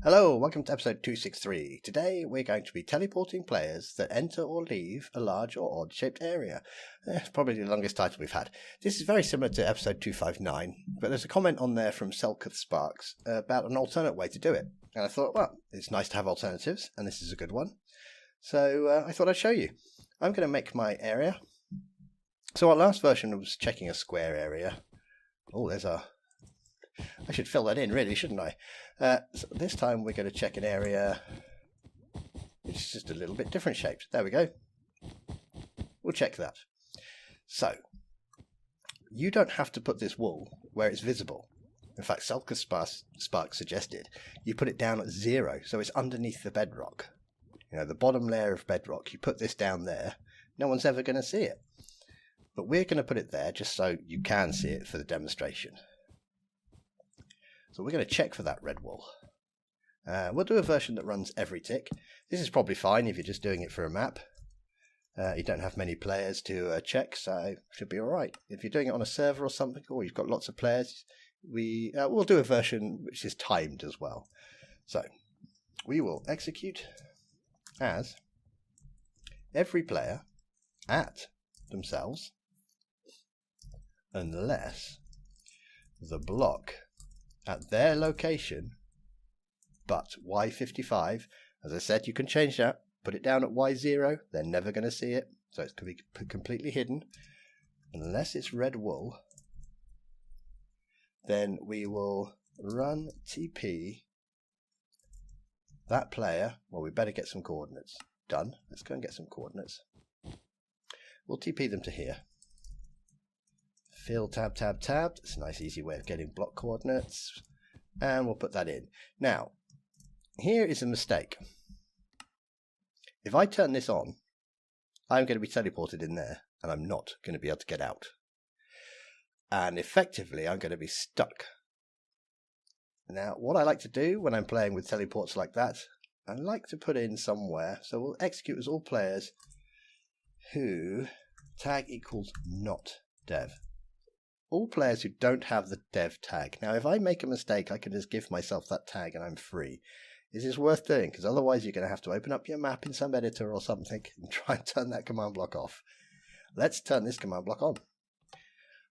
Hello, welcome to episode 263. Today we're going to be teleporting players that enter or leave a large or odd shaped area. It's probably the longest title we've had. This is very similar to episode 259, but there's a comment on there from SelcouthSparks about an alternate way to do it. And I thought, well, it's nice to have alternatives, and this is a good one. So I thought I'd show you. I'm going to make my area. So our last version was checking a square area. Oh, there's a... I should fill that in, really, shouldn't I? So this time we're going to check an area which is just a little bit different shaped. There we go. We'll check that. So, you don't have to put this wool where it's visible. In fact, SelcouthSparks suggested you put it down at 0, so it's underneath the bedrock. You know, the bottom layer of bedrock, you put this down there, no one's ever going to see it. But we're going to put it there just so you can see it for the demonstration. So we're going to check for that red wool. We'll do a version that runs every tick. This is probably fine if you're just doing it for a map. You don't have many players to check, so it should be alright. If you're doing it on a server or something, or you've got lots of players, we'll do a version which is timed as well. So we will execute as every player at themselves unless the block at their location, but Y55, as I said, you can change that, put it down at Y0, they're never going to see it, so it's going to be completely hidden. Unless it's red wool, then we will run TP that player. Well, we better get some coordinates. Done. Let's go and get some coordinates. We'll TP them to here. Fill tab, tab, tab. It's a nice easy way of getting block coordinates. And we'll put that in. Now, here is a mistake. If I turn this on, I'm going to be teleported in there, and I'm not going to be able to get out. And effectively, I'm going to be stuck. Now, what I like to do when I'm playing with teleports like that, I like to put in somewhere, so we'll execute as all players who tag equals not dev. All players who don't have the dev tag. Now, if I make a mistake, I can just give myself that tag and I'm free. This is worth doing, because otherwise you're going to have to open up your map in some editor or something and try and turn that command block off. Let's turn this command block on.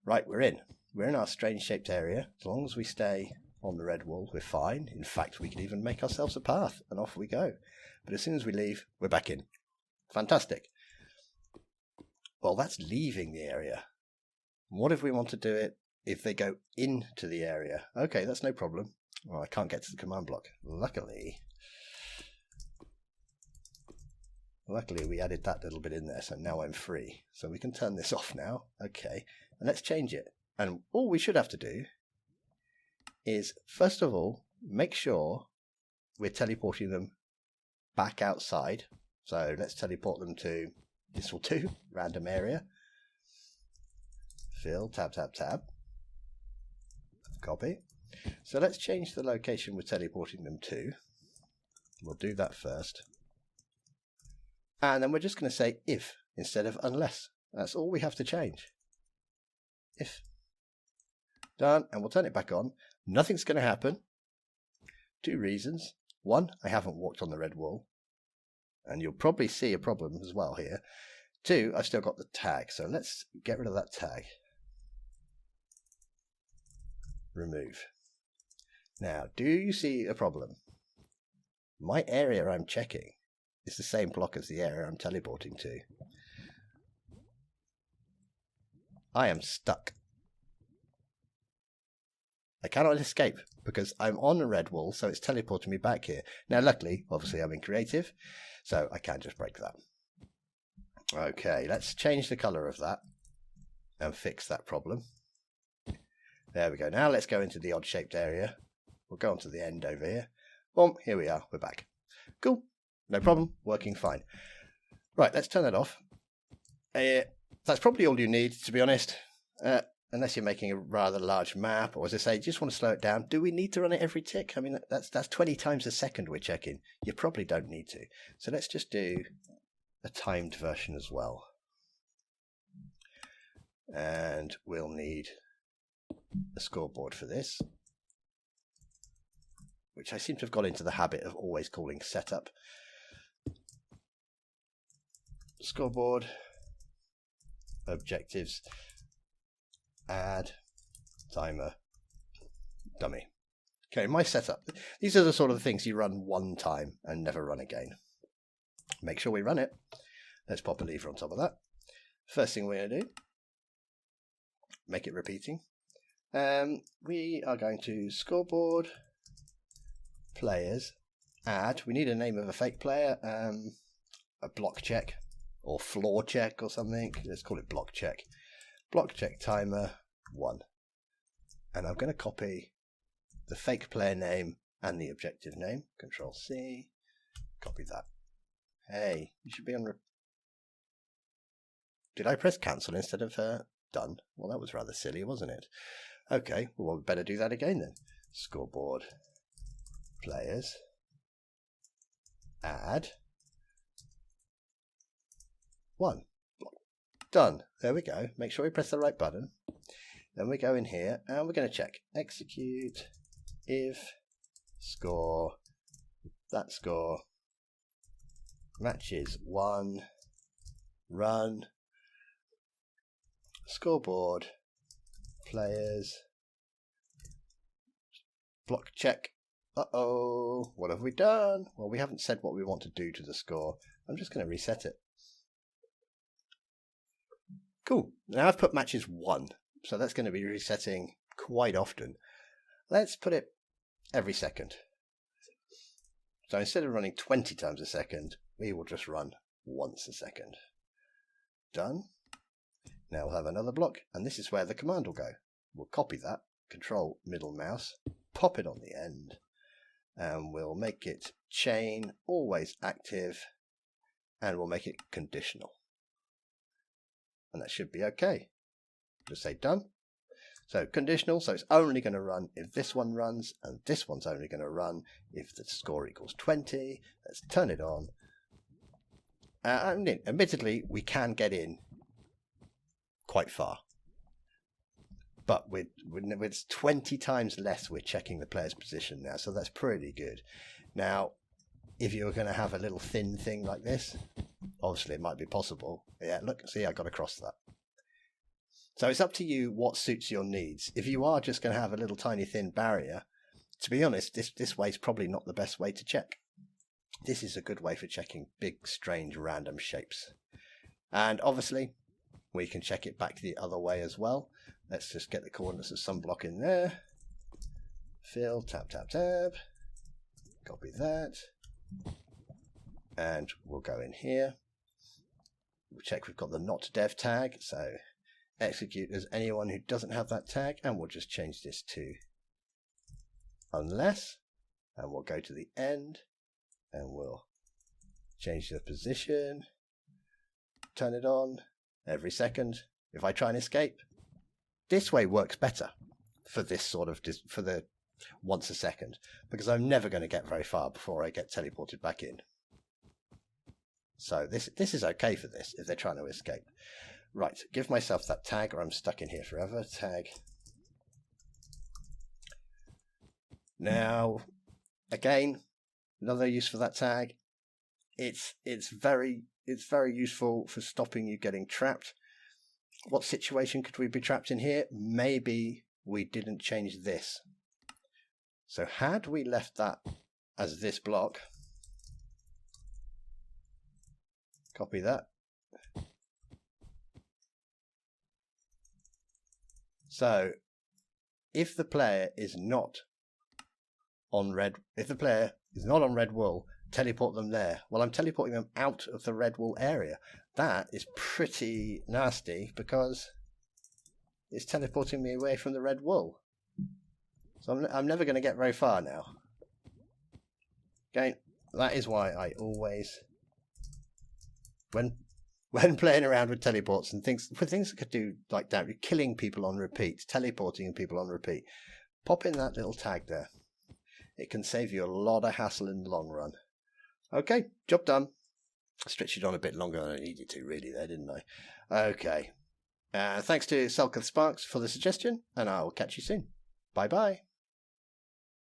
Right, we're in. We're in our strange shaped area. As long as we stay on the red wool, we're fine. In fact, we could even make ourselves a path, and off we go. But as soon as we leave, we're back in. Fantastic. Well, that's leaving the area. What if we want to do it if they go into the area? Okay, that's no problem. Well, I can't get to the command block. Luckily, we added that little bit in there, so now I'm free. So we can turn this off now. Okay, and let's change it. And all we should have to do is, first of all, make sure we're teleporting them back outside. So let's teleport them to, this will do, random area. Fill, tab, tab, tab. Copy. So let's change the location we're teleporting them to. We'll do that first. And then we're just going to say if instead of unless. That's all we have to change. If. Done. And we'll turn it back on. Nothing's going to happen. 2 reasons. 1, I haven't walked on the red wool. And you'll probably see a problem as well here. 2, I've still got the tag. So let's get rid of that tag. Remove. Now, do you see a problem? My area I'm checking is the same block as the area I'm teleporting to. I am stuck. I cannot escape because I'm on a red wool, so it's teleporting me back here. Now, luckily, obviously I'm in creative, so I can just break that. Okay, let's change the color of that and fix that problem. There we go. Now let's go into the odd-shaped area. We'll go on to the end over here. Boom, here we are. We're back. Cool. No problem. Working fine. Right, let's turn that off. That's probably all you need, to be honest. Unless you're making a rather large map, or as I say, you just want to slow it down. Do we need to run it every tick? I mean, that's 20 times a second we're checking. You probably don't need to. So let's just do a timed version as well. And we'll need a scoreboard for this. which I seem to have got into the habit of always calling setup. Scoreboard, objectives, add, timer, dummy. Okay, my setup. These are the sort of things you run one time and never run again. Make sure we run it. Let's pop a lever on top of that. First thing we're going to do, make it repeating. We are going to scoreboard, players, add. We need a name of a fake player, a block check or floor check or something. Let's call it block check. Block check timer 1. And I'm going to copy the fake player name and the objective name. Control C, copy that. Hey, you should be on. Did I press cancel instead of done? Well, that was rather silly, wasn't it? Okay, well, we better do that again then. Scoreboard, players, add, 1. Done. There we go. Make sure we press the right button. Then we go in here and we're going to check. Execute if score, that score matches 1, run, scoreboard, players, block check. Uh-oh, what have we done? Well, we haven't said what we want to do to the score. I'm just going to reset it. Cool. Now I've put matches 1, so that's going to be resetting quite often. Let's put it every second. So instead of running 20 times a second, we will just run once a second. Done. Now we'll have another block, and this is where the command will go. We'll copy that, control middle mouse, pop it on the end, and we'll make it chain, always active, and we'll make it conditional. And that should be okay. Just say done. So conditional, so it's only going to run if this one runs, and this one's only going to run if the score equals 20. Let's turn it on. Admittedly, we can get in quite far. But with 20 times less, we're checking the player's position now, so that's pretty good. Now, if you were going to have a little thin thing like this, obviously it might be possible. Yeah, look, see, I got across that. So it's up to you what suits your needs. If you are just going to have a little tiny thin barrier, to be honest, this way is probably not the best way to check. This is a good way for checking big, strange, random shapes. And obviously, we can check it back the other way as well. Let's just get the coordinates of some block in there. Fill, tab, tab, tab. Copy that. And we'll go in here. We'll check we've got the not dev tag. So execute as anyone who doesn't have that tag. And we'll just change this to unless. And we'll go to the end. And we'll change the position. Turn it on every second. If I try and escape, this way works better for this sort of, for the once a second, because I'm never going to get very far before I get teleported back in. So this is okay for this if they're trying to escape. Right, give myself that tag or I'm stuck in here forever. Tag. Now, again, another use for that tag. It's very useful for stopping you getting trapped. What situation could we be trapped in here? Maybe we didn't change this. So had we left that as this block, copy that. So if the player is not on red, if the player is not on red wool, teleport them there. Well, I'm teleporting them out of the red wool area. That is pretty nasty because it's teleporting me away from the red wool. So I'm never going to get very far now. Okay, that is why I always, when playing around with teleports and things that could do like that, you're killing people on repeat, teleporting people on repeat, pop in that little tag there. It can save you a lot of hassle in the long run. Okay, job done. I stretched it on a bit longer than I needed to, really, there, didn't I? Okay. Thanks to SelcouthSparks for the suggestion, and I will catch you soon. Bye-bye.